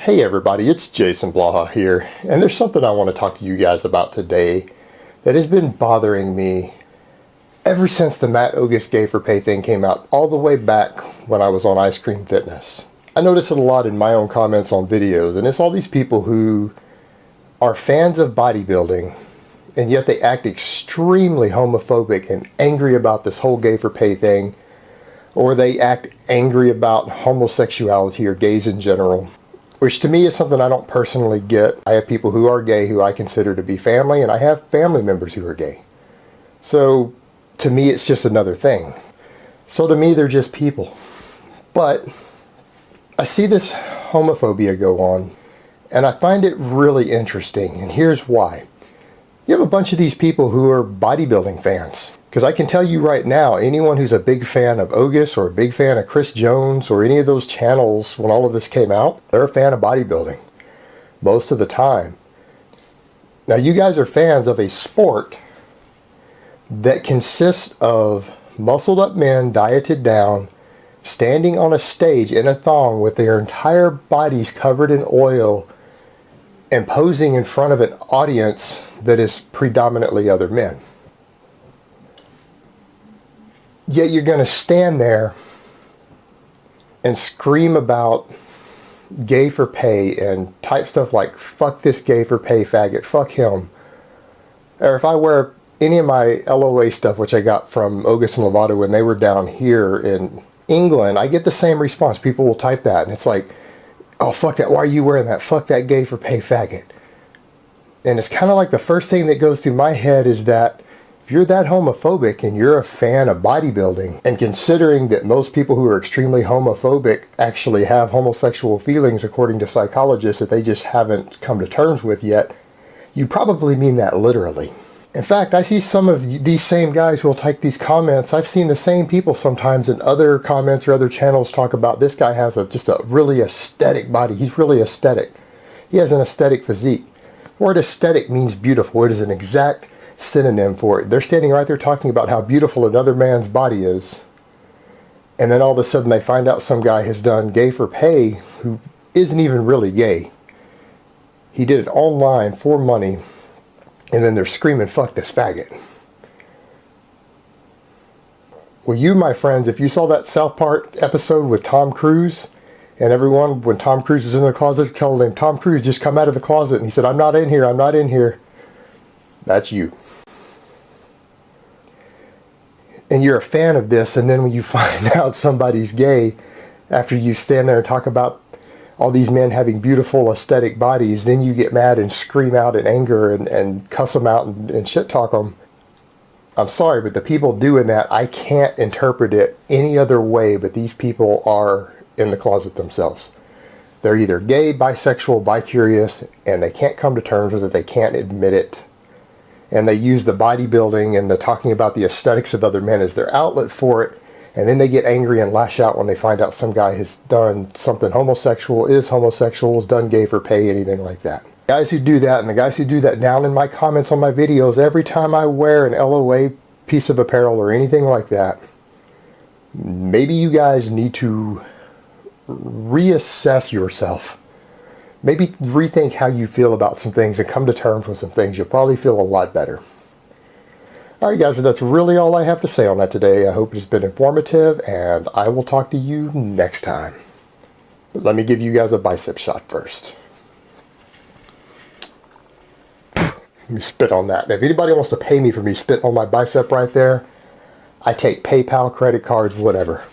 Hey everybody, it's Jason Blaha here, and there's something I want to talk to you guys about today that has been bothering me ever since the Matt Ogus Gay for Pay thing came out, all the way back when I was on Ice Cream Fitness. I notice it a lot in my own comments on videos, and it's all these people who are fans of bodybuilding, and yet they act extremely homophobic and angry about this whole gay for pay thing, or they act angry about homosexuality or gays in general. Which to me is something I don't personally get. I have people who are gay who I consider to be family, and I have family members who are gay. So to me it's just another thing. So to me they're just people. But I see this homophobia go on, and I find it really interesting, and here's why. You have a bunch of these people who are bodybuilding fans. Because I can tell you right now, anyone who's a big fan of Ogus or a big fan of Chris Jones or any of those channels when all of this came out, they're a fan of bodybuilding most of the time. Now you guys are fans of a sport that consists of muscled up men, dieted down, standing on a stage in a thong with their entire bodies covered in oil and posing in front of an audience that is predominantly other men. Yet you're going to stand there and scream about gay for pay and type stuff like, fuck this gay for pay faggot, fuck him. Or if I wear any of my LOA stuff, which I got from Ogus and Lovato when they were down here in England, I get the same response. People will type that and it's like, oh fuck that, why are you wearing that? Fuck that gay for pay faggot. And it's kind of like the first thing that goes through my head is that if you're that homophobic and you're a fan of bodybuilding, and considering that most people who are extremely homophobic actually have homosexual feelings according to psychologists that they just haven't come to terms with yet, you probably mean that literally. In fact, I see some of these same guys who will type these comments. I've seen the same people sometimes in other comments or other channels talk about this guy has just a really aesthetic body. He's really aesthetic. He has an aesthetic physique. The word aesthetic means beautiful. It is an exact synonym for it. They're standing right there talking about how beautiful another man's body is, and then all of a sudden they find out some guy has done gay for pay who isn't even really gay. He did it online for money, and then they're screaming, fuck this faggot. Well, you, my friends, if you saw that South Park episode with Tom Cruise, and everyone, when Tom Cruise was in the closet, told him, Tom Cruise, just come out of the closet, and he said, I'm not in here, I'm not in here. That's you. And you're a fan of this, and then when you find out somebody's gay, after you stand there and talk about all these men having beautiful aesthetic bodies, then you get mad and scream out in anger and cuss them out and shit talk them. I'm sorry, but the people doing that, I can't interpret it any other way, but these people are in the closet themselves. They're either gay, bisexual, bi-curious, and they can't come to terms with it, they can't admit it. And they use the bodybuilding and the talking about the aesthetics of other men as their outlet for it, and then they get angry and lash out when they find out some guy has done something homosexual, is done gay for pay, anything like that. Guys who do that, and the guys who do that down in my comments on my videos, every time I wear an LOA piece of apparel or anything like that, maybe you guys need to reassess yourself. Maybe rethink how you feel about some things and come to terms with some things. You'll probably feel a lot better. Alright guys, that's really all I have to say on that today. I hope it's been informative, and I will talk to you next time. But let me give you guys a bicep shot first. Let me spit on that. If anybody wants to pay me for me spitting on my bicep right there, I take PayPal, credit cards, whatever.